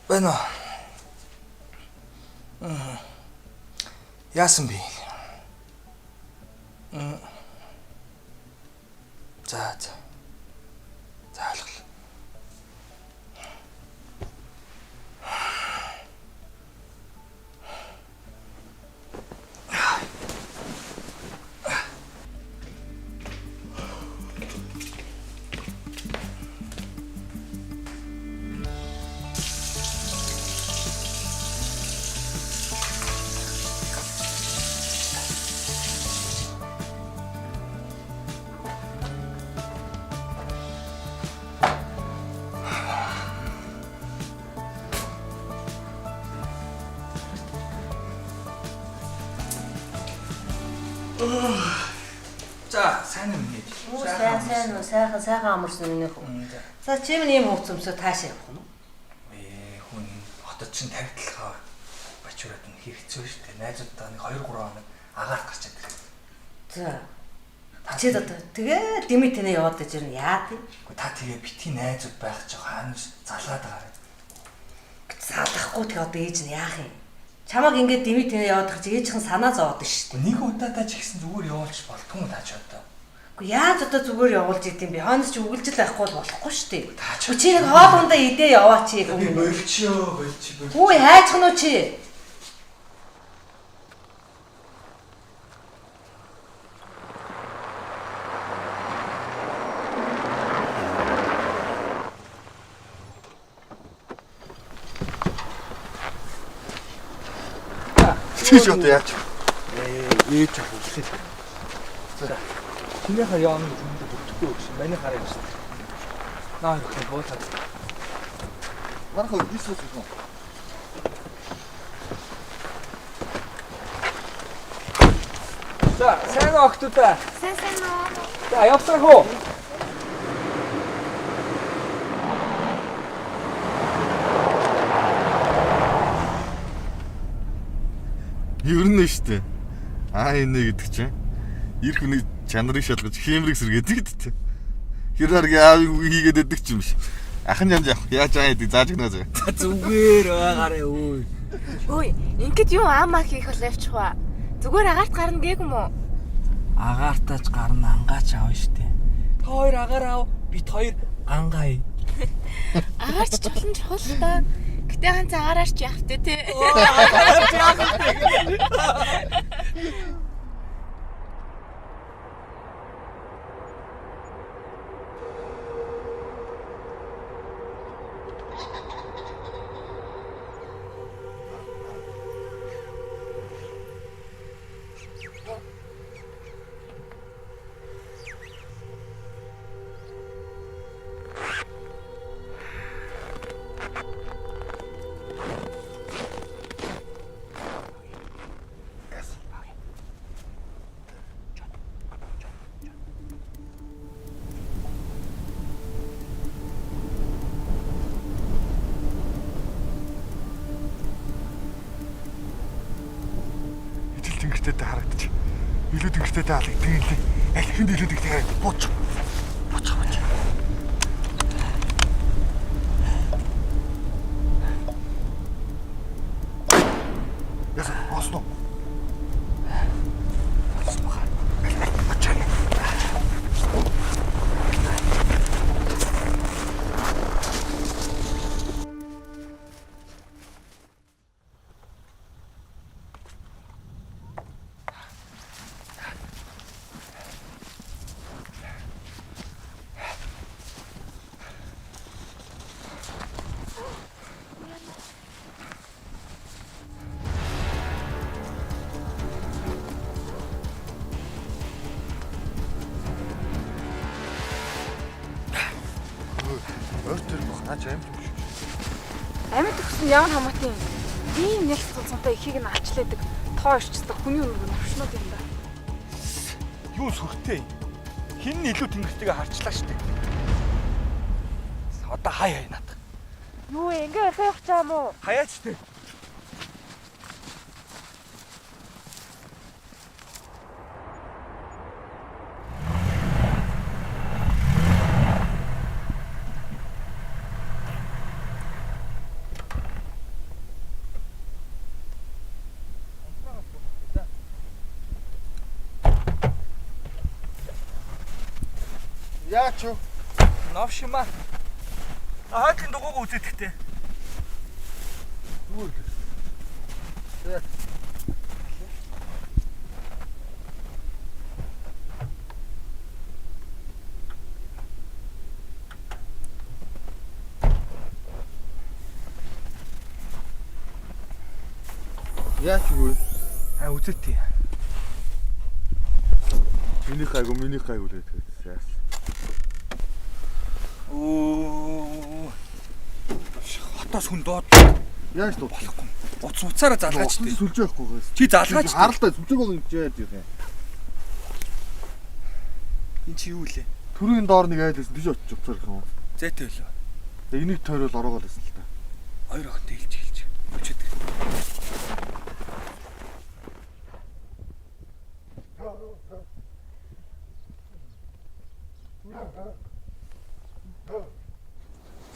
Байна уу? Яасан бэ? За. За ойлголоо. За, сайн юм нэ. Сайхан амарсан минийх үү. За чи минь ийм хөвцөмсөө таашаа явах нь. Хүн хотод чинь тавигдлахаа бачураад нь хэрэгцээ шүү дээ. Найзуудтай нэг 2-3 хоног агаарт гарчаад ирэх. За. Чи тэгээ Димитэнэ яваад иж ирнэ яа тий? Гэхдээ та тэгээ битгий найзууд байх ч хаанаас залаад байгаа. Салахгүй тэгээ одоо ээж нь яах юм? Чамаг ингээд Димитэнэ яваад гэх чи ээжийн санаа зовоод шүү дээ. Нэг удаадаа ч гэсэн зүгээр явуулчих болтгүй тааж одоо. Уу яаж одоо зүгээр явуулж идэм бэ? Хойноос чи үгэлжил байхгүй болохгүй шүү дээ. Чи нэг хоол ундаа идээ яваач юм. Би болчихё. Үгүй хайцхан уу чи? Чи ч одоо яач? Ээж авах. За. Чинийхээ яам нь бүтэхгүй гэсэн. Миний хараа юм шүү. Наа их боолаад. Мархаа бисус уу? За, сайн октодоо. Сайн уу? За, явсарах уу? Ер нь штэ. Энэ гэдэг чинь ирэх хүний чанарыг шалгаж хиймрийг сэргээдэг гэдэг. Хэр харгийн аавыг хийгээд өгдөг юм биш. Ахын жамж яаж аа гэдэг зааж гинэ зөө. Зүгээр байгаарэ өө. Ой, ингээд юу аамаа хийх бол явчих ба. Зүгээр агаарт гарна гээгүй юм уу? Агаартаач гарна ангаач аав штэ. Та хоёр агаар аав, бит хоёр ангаая. Агаарч чулан чухал л даа. Гэтэ ганц агаараач явах те. Тэнгэртэй харагдчих. Илүү тэнгэртэй хаалгаддаг юм лээ. Аль хүнд илүү тэнгэртэй бууч. Яса, осно. Амьд өгсөн ямар хамаатай юм. Ийм нэлт цуцантай ихийг нь авчлаадаг. Тоо ирчдэг хүний өргөн навшнууд юм да. Юу сүртэй. Хин илүү тэнгэртэйгээ харчлаа штэ. Одоо хай надад. Юу ингэ ярих ч юм уу? Хаяач тээ. Яач юу? Новшима. Хаадлын дугуйг үзэдэгтэй. Юу вэ? Яач юу? Үзэдтэй. Миний хайгуу л гэдэг. Сайс. Оо. Хотоос хүн доод Яаж дуу болохгүй. утас уцаараа залгаач тээ. Сүлж байхгүйгээс. Чи залгаач. Харалтай сүлжээг бол юм жаад юм. Энд чи юу лээ? Төрийн доор нэг айлсан тийш очиж уцаар юм. Зэтэй лөө. Энийг тойрол ороогоо лсэн л та. Хоёр охинтой хэлж. Өчөд.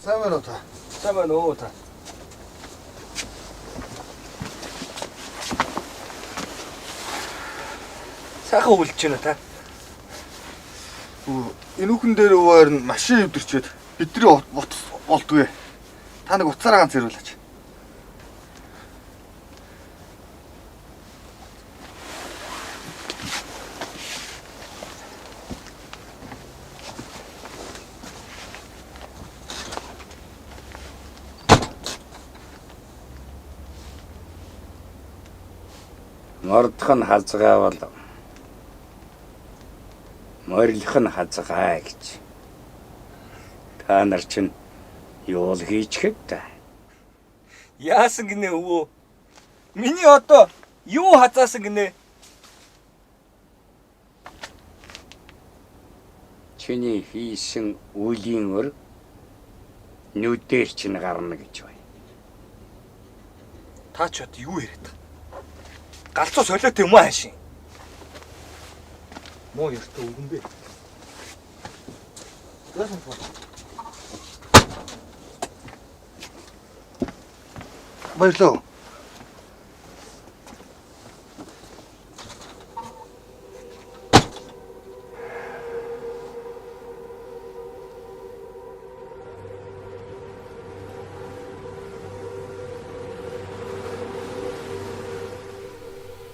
Сайн байна уу та? Сайн байна уу та? Сайхан үлдэж байна та. Энэ үхэн дээр өвөр нь машин өвдөрчөөд бидний утас болдгүй. Та нэг уцаараа ганц ирүүлээч. Мордох нь хазгаа бол морилох нь хазгаа гэж. Та нар чинь юу л хийчихэв та. Яасан гинэ өвөө? Миний одоо юу хазаасан гинэ? Чиний хийсэн үеийн өр нүдээр чинь гарна гэж бай. Та ч одоо юу яриад байгаа? Галзуу солиот юм аа хаашийн. Муу ёртой өгөн бэ. Яасан бэ? Баярлалаа.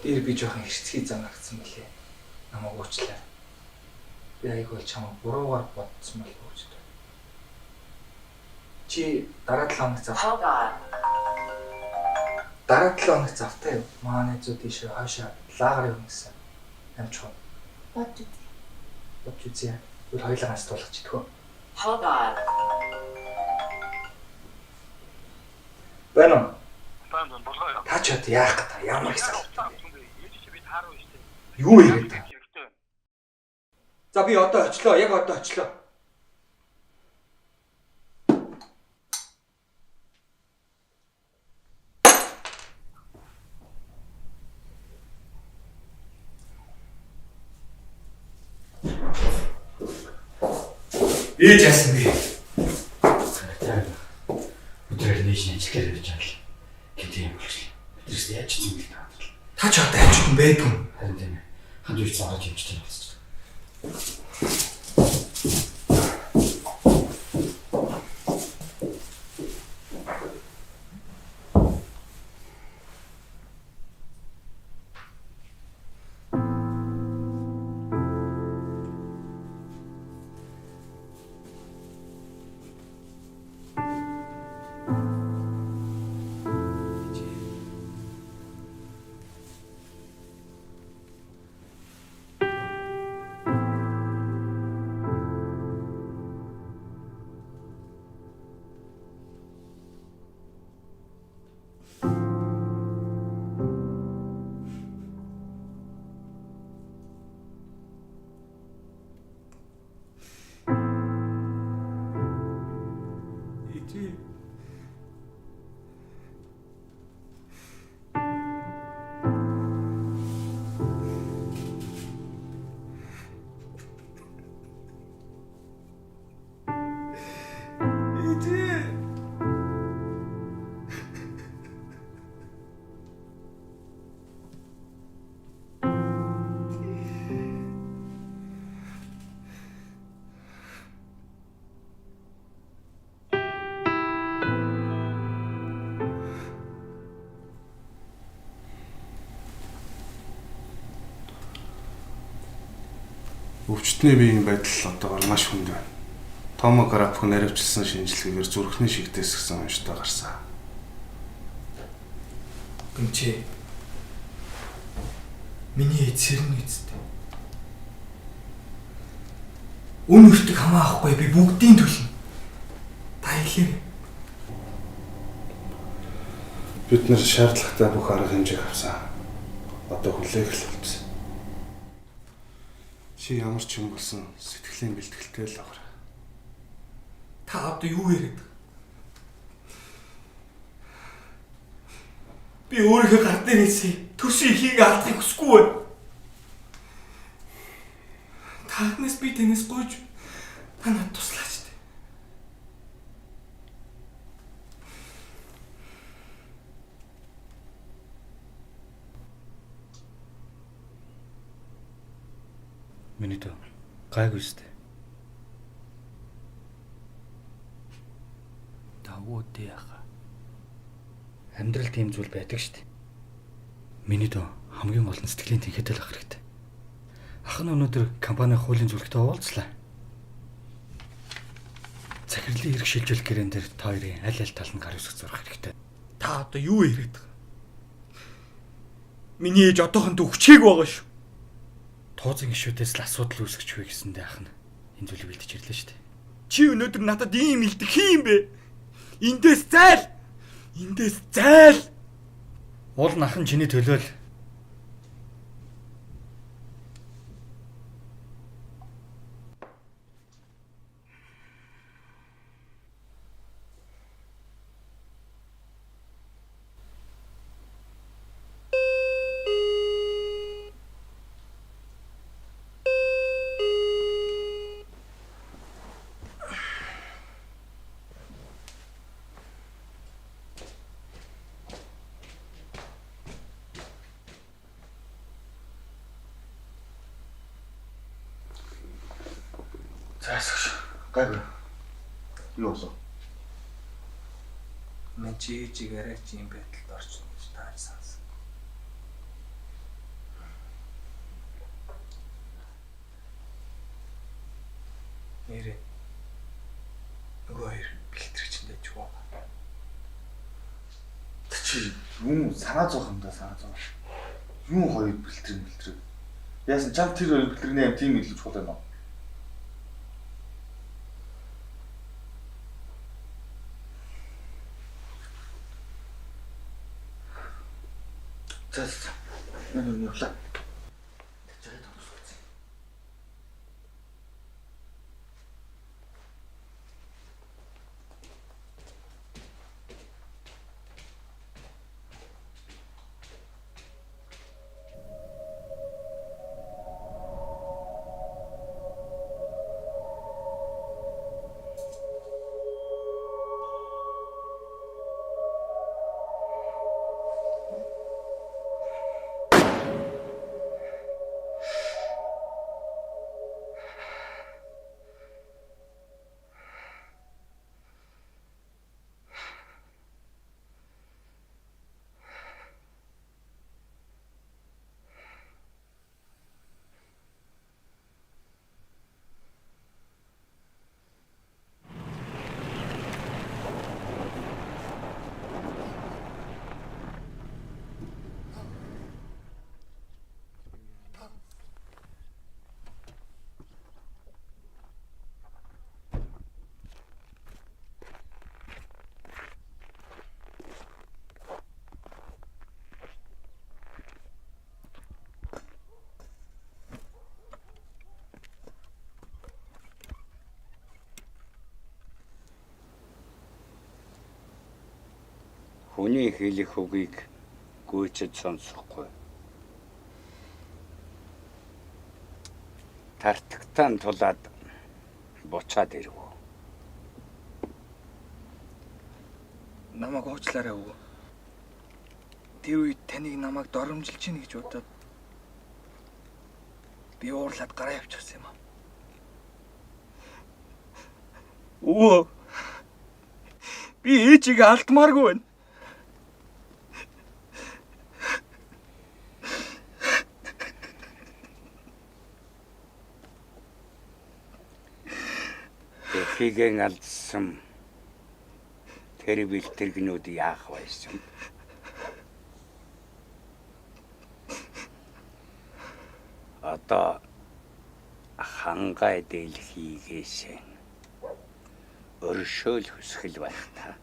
Дээр би жоохон хэрцгий замаарсан мөлий. Намайг уучлаа. Би айгүй чамайг буруугаар бодсон мэл уучлаа. Чи дараа 7 хоног зав. Дараа 7 хоног завтай юу? Манай зүү тийш хаашаа лагер юм гэсэн. Амч хоо. Бод үзье. Өөр хоёулаас тулгач идэх үү? Hold on. Байна уу? Баан болгоо. Та ч одоо яах гэдэг ямар их салбар. Би тааруу штэ. Юу яриад та? Хэрэгтэй. За би одоо очлоо. Яг одоо очлоо. Ээж яасан бэ? Өдрөөр нээж ажиллах гэж байна. Гэдэг юм болчих. Өдрөөс яаж ч юм бэ та. Та ч одоо ажилтан байдгүй. Харин тийм ээ. Ханд үеч цаагаад юм чинь болсон. өвчтний биеийн байдал одоогор маш хүнд байна. Томограф наривчлсан шинжилгээгээр зүрхний шигтээс гисэн онцтой гарсан. Гэмчээ. Миний эцэрнэ үсттэй. Үн өртөг хамаахгүй би бүгдийн төлнө. Та хэлээ. Бид нар шаардлагатай бүх арга хэмжээг авсан. Одоо хүлээх л болсон. Чи ямар ч юм болсон сэтгэлийн бэлтгэлтэй л авах. Та одоо юу яриад байгаа? Би өөрийнхөө гар дээрээсээ төсөө ихийг алдахыг хүсэхгүй байна. Тааднаас би танаас гойж та надад туслаач. Миний дөө гайгүй сте. Тагууд яха. Амьдрал тийм зүйл байдаг штеп. Миний дөө хамгийн гол нь сэтгэлийн тэнхээтэй л ах хэрэгтэй. Ах нь өнөөдөр компани хуулийн зүлгтэй уулзлаа. Захирлын эрх шилжүүлэх гэрэн дээр та хоёрын аль аль тал нь гар үсгэж зурх хэрэгтэй. Та одоо юу яриад байгаа? Миний ээж одоохондоо хүчээг байгаа шүү. Туузын гишүүдээс л асуудал үүсгэж хуй гэсэндээ ах нь энэ зүйлийг бэлдэж ирлээ штеп. Чи өнөөдөр надад ийм илдэг хин бэ? Эндээс зайл. Эндээс зайл. Уул нь ах нь чиний төлөөл. Зайсагш. Гайгүй. Юу болов? Мен чи ээжигээр ийм байдалд орчихно гэж тааж санасан. Нэрээ. Нөгөө хоёр бэлтгэгчэндээ ч уу. Чи юм санаа зовх юм да санаа зовх. Юу хоёр бэлтрэг. Яасан чам тэр хоёр бэлтрэгний аим тийм илүү чухал байна уу? За. Энэ явлаа. Тэжээд томсгоц. Хүний хэлэх үгийг гүйцэд сонсохгүй. Тартагтаан тулаад буцаад ирв. Намайг уучлаарай өвөө. Тэр үед таныг намайг доромжилж чинь гэж бодоод би уурлаад гараа явчихсан юм аа. Өвөө. Би ээжийг алдмааргүй байна. Өрхийгэн алдсан тэр бэлтэргнүүд яах байсан? Одоо хангай дэлхийгээс өршөөл хөсгөл байх та.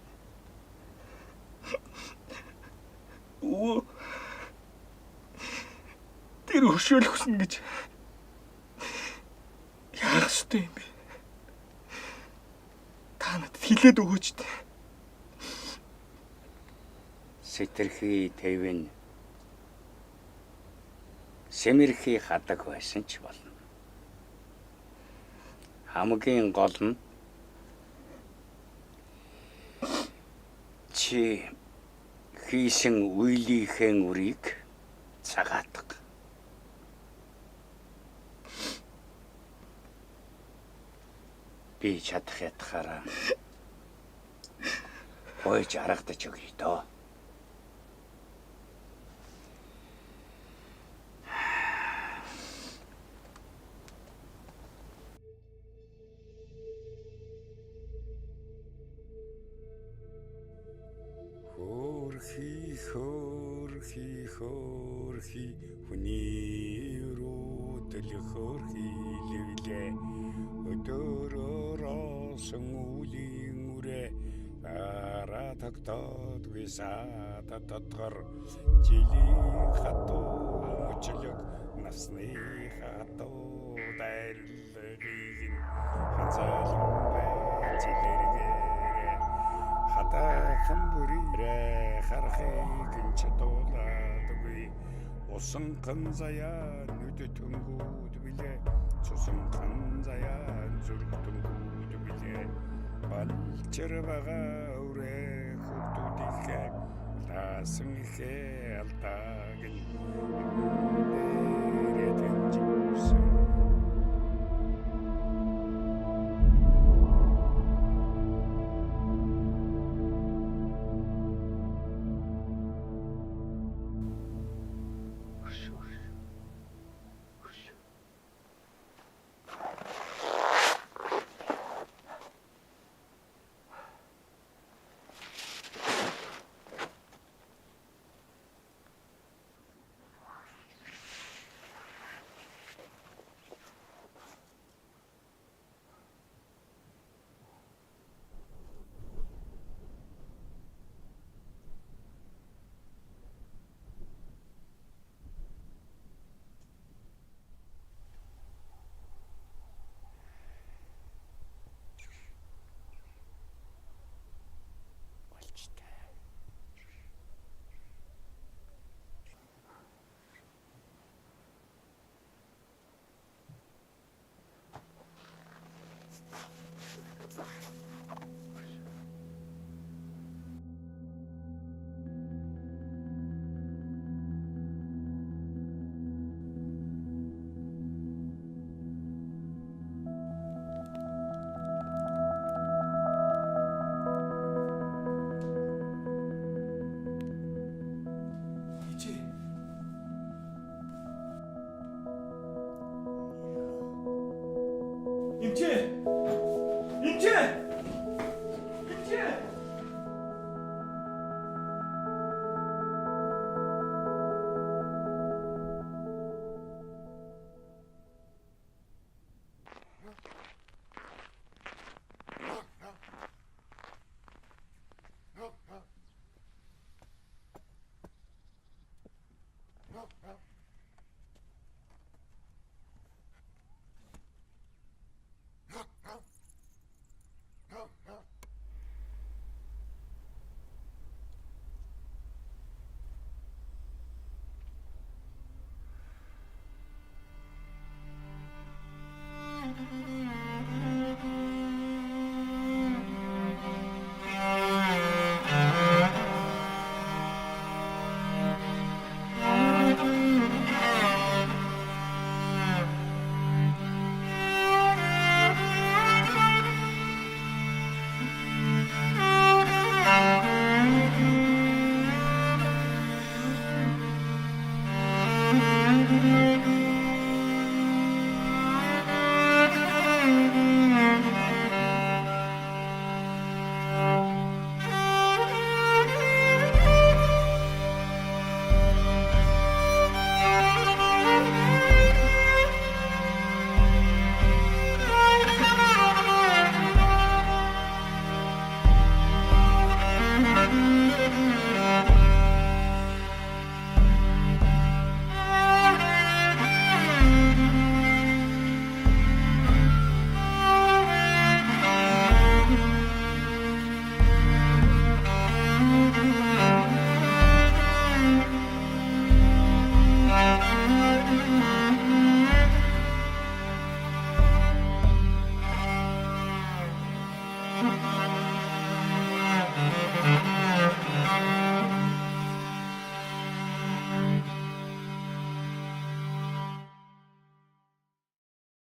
Тэр өршөөл хүснэ гэж яах ёстой юм бэ? Та надад хэлээд өгөөч дээ. Сэтэрхий тэвэн сэмэрхий хадаг байсан ч болно. Хамгийн гол нь чи хийсэн үеийнхээ үрийг цагаадаг. Би чадах ятгаараа ойж харагдаж өгье доо. Хөрхи хүний рүүдэл хөрхи левлээ өдөрөөсөн үлийн үрээ ара тагтад висаад татгар жилийн хатуу мөчлөг насны хатуу дайрлыг ханцаалан бэжлэргээ хатахан бүрээ харахыг чадуулаагүй усан ханзаяа нүд төнгүүд билээ цусан ханзаяа зүрх төнгүүд билээ балчир байгаа өрөө хүүхдүүдийнхээ таасан ихээ алдааг нь дээрэтэнжсэн. Oh.